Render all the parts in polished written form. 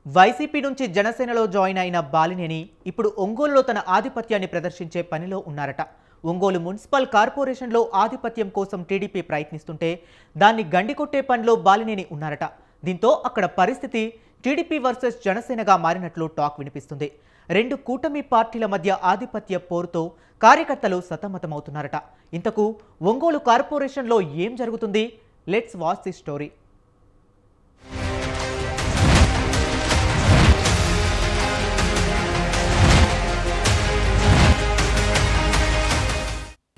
YCP నుంచి జనసేనలో join అయిన బాలినేని ఇప్పుడు ఒంగోలులో తన ఆధిపత్యాన్ని ప్రదర్శించే పనిలో ఉన్నారట. ఒంగోలు మున్సిపల్ కార్పొరేషన్లో ఆధిపత్యం కోసం టీడీపీ ప్రయత్నిస్తుంటే దాన్ని గండికొట్టే పనిలో బాలినేని ఉన్నారట. దీంతో అక్కడ పరిస్థితి టీడీపీ వర్సెస్ జనసేనగా మారినట్లు టాక్ వినిపిస్తుంది. రెండు కూటమి పార్టీల మధ్య ఆధిపత్య పోరుతో కార్యకర్తలు సతమతమవుతున్నారట. ఇంతకు ఒంగోలు కార్పొరేషన్లో ఏం జరుగుతుంది? Let's watch the story.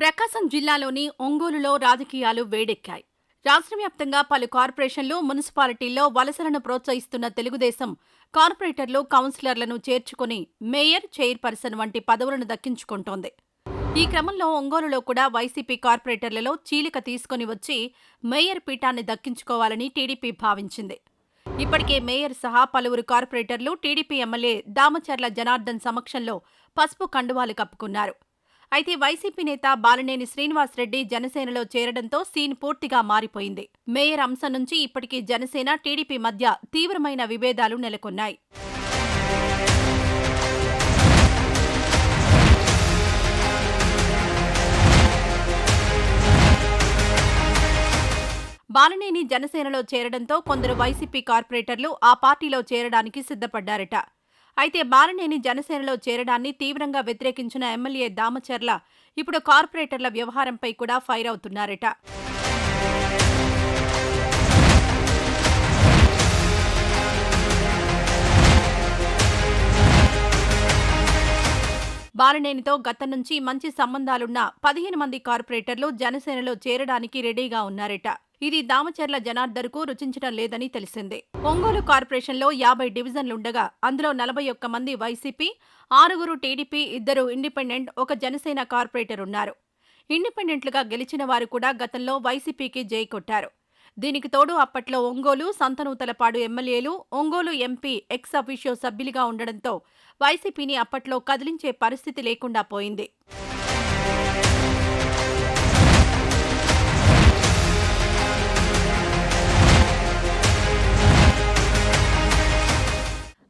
Prakasam జిల్లాలోని ఒంగోలులో రాజకీయాలు వేడెక్కాయి. రాష్ట్ర వ్యాప్తంగా పలు కార్పొరేషన్లు, మున్సిపాలిటీల్లో వలసలను ప్రోత్సహిస్తున్న తెలుగుదేశం కార్పొరేటర్లు, కౌన్సిలర్లను చేర్చుకుని మేయర్, చైర్పర్సన్ వంటి పదవులను దక్కించుకుంటోంది. ఈ క్రమంలో ఒంగోలులో కూడా వైసీపీ కార్పొరేటర్లలో చీలిక తీసుకుని వచ్చి మేయర్ పీఠాన్ని దక్కించుకోవాలని టీడీపీ భావించింది. ఇప్పటికే మేయర్ సహా పలువురు కార్పొరేటర్లు టీడీపీ ఎమ్మెల్యే దామచర్ల జనార్దన్ సమక్షంలో పసుపు కండువాలు కప్పుకున్నారు. అయితే వైసీపీ నేత బాలినేని శ్రీనివాసరెడ్డి జనసేనలో చేరడంతో సీన్ పూర్తిగా మారిపోయింది. మేయర్ అంశం నుంచి ఇప్పటికీ జనసేన, టీడీపీ మధ్య తీవ్రమైన విభేదాలు నెలకొన్నాయి. బాలినేని జనసేనలో చేరడంతో కొందరు వైసీపీ కార్పొరేటర్లు ఆ పార్టీలో చేరడానికి సిద్ధపడ్డారట. అయితే బాలినేని జనసేనలో చేరడాన్ని తీవ్రంగా వ్యతిరేకించిన ఎమ్మెల్యే దామచర్ల ఇప్పుడు కార్పొరేటర్ల వ్యవహారంపై కూడా ఫైర్ అవుతున్నారట. బాలినేనితో గతం నుంచి మంచి సంబంధాలున్న 15 మంది కార్పొరేటర్లు జనసేనలో చేరడానికి రెడీగా ఉన్నారట. ఇది దామచర్ల జనార్దన్కు రుచించడం లేదని తెలిసింది. ఒంగోలు కార్పొరేషన్లో 50 డివిజన్లుండగా అందులో 41 మంది YCP, 6 TDP, 2 independent, 1 Janasena corporator ఉన్నారు. ఇండిపెండెంట్లుగా గెలిచిన వారు కూడా గతంలో వైసీపీకి జై కొట్టారు. దీనికి తోడు అప్పట్లో ఒంగోలు, సంతనూతలపాడు ఎమ్మెల్యేలు, ఒంగోలు ఎంపీ ఎక్స్ అఫీషియో సభ్యులుగా ఉండడంతో వైసీపీని అప్పట్లో కదిలించే పరిస్థితి లేకుండా పోయింది.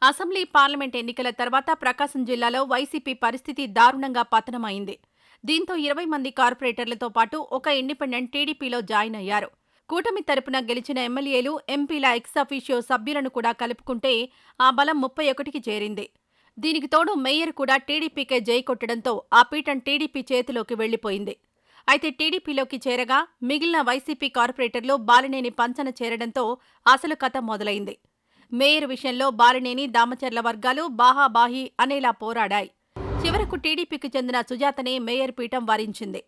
అసెంబ్లీ, పార్లమెంట్ ఎన్నికల తర్వాత ప్రకాశం జిల్లాలో వైసీపీ పరిస్థితి దారుణంగా పతనమైంది. దీంతో 20 మంది కార్పొరేటర్లతో పాటు 1 ఇండిపెండెంట్ టీడీపీలో జాయిన్ అయ్యారు. కూటమి తరపున గెలిచిన ఎమ్మెల్యేలు, ఎంపీల ఎక్స్ అఫీషియో సభ్యులను కూడా కలుపుకుంటే ఆ బలం 31కి చేరింది. దీనికి తోడు మేయర్ కూడా టీడీపీకే జై కొట్టడంతో ఆ పీఠం టీడీపీ చేతిలోకి వెళ్లిపోయింది. అయితే టీడీపీలోకి చేరగా మిగిలిన వైసీపీ కార్పొరేటర్లు బాలినేని పంచన చేరడంతో అసలు కథ మొదలైంది. మేయర్ విషయంలో బాలినేని, దామచర్ల వర్గాలు బాహాబాహి అనేలా పోరాడాయి. చివరకు టీడీపీకి చెందిన సుజాతనే మేయర్ పీఠం వరించింది.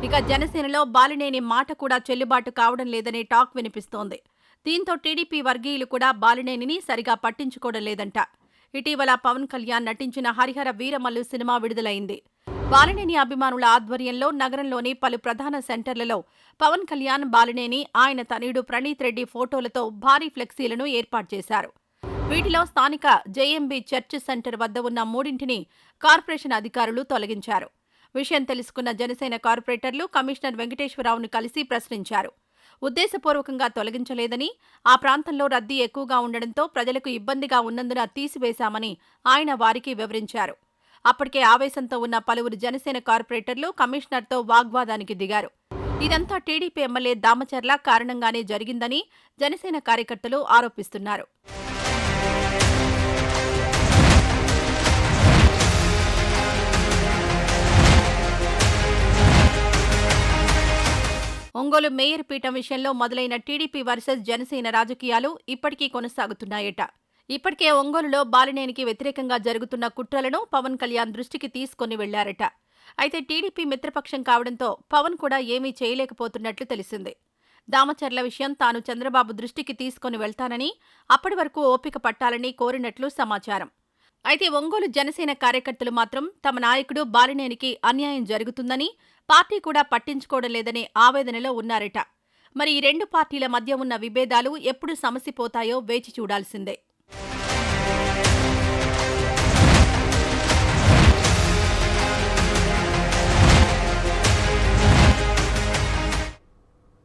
ఇక జనసేనలో బాలినేని మాట కూడా చెల్లుబాటు కావడం లేదనే టాక్ వినిపిస్తోంది. దీంతో టీడీపీ వర్గీయులు కూడా బాలినేనిని సరిగా పట్టించుకోవడం లేదంట. ఇటీవల పవన్ కళ్యాణ్ నటించిన హరిహర వీరమల్లు సినిమా విడుదలైంది. బాలినేని అభిమానుల ఆధ్వర్యంలో నగరంలోని పలు ప్రధాన సెంటర్లలో పవన్ కళ్యాణ్, బాలినేని, ఆయన తనయుడు ప్రణీత్ రెడ్డి ఫోటోలతో భారీ ఫ్లెక్సీలను ఏర్పాటు చేశారు. వీటిలో స్థానిక జేఎంబీ చర్చ్ సెంటర్ వద్ద ఉన్న 3ంటిని కార్పొరేషన్ అధికారులు తొలగించారు. విషయం తెలుసుకున్న జనసేన కార్పొరేటర్లు కమిషనర్ వెంకటేశ్వరరావును కలిసి ప్రశ్నించారు. ఉద్దేశపూర్వకంగా తొలగించలేదని, ఆ ప్రాంతంలో రద్దీ ఎక్కువగా ఉండడంతో ప్రజలకు ఇబ్బందిగా ఉన్నందున తీసివేశామని ఆయన వారికి వివరించారు. అప్పటికే ఆవేశంతో ఉన్న పలువురు జనసేన కార్పొరేటర్లు కమిషనర్తో వాగ్వాదానికి దిగారు. ఇదంతా టీడీపీ ఎమ్మెల్యే దామచర్ల కారణంగానే జరిగిందని జనసేన కార్యకర్తలు ఆరోపిస్తున్నారు. ఒంగోలు మేయర్ పీఠం విషయంలో మొదలైన టీడీపీ వర్సెస్ జనసేన రాజకీయాలు ఇప్పటికీ కొనసాగుతున్నాయట. ఇప్పటికే ఒంగోలులో బాలినేనికి వ్యతిరేకంగా జరుగుతున్న కుట్రలను పవన్ కళ్యాణ్ దృష్టికి తీసుకుని వెళ్లారట. అయితే టీడీపీ మిత్రపక్షం కావడంతో పవన్ కూడా ఏమీ చేయలేకపోతున్నట్లు తెలిసింది. దామచర్ల విషయం తాను చంద్రబాబు దృష్టికి తీసుకుని వెళ్తానని, అప్పటి వరకు ఓపిక పట్టాలని కోరినట్లు సమాచారం. అయితే ఒంగోలు జనసేన కార్యకర్తలు మాత్రం తమ నాయకుడు బాలినేనికి అన్యాయం జరుగుతుందని, పార్టీ కూడా పట్టించుకోవడం లేదనే ఆవేదనలో ఉన్నారట. మరి ఈ రెండు పార్టీల మధ్య ఉన్న విభేదాలు ఎప్పుడు సమసిపోతాయో వేచి చూడాల్సిందే.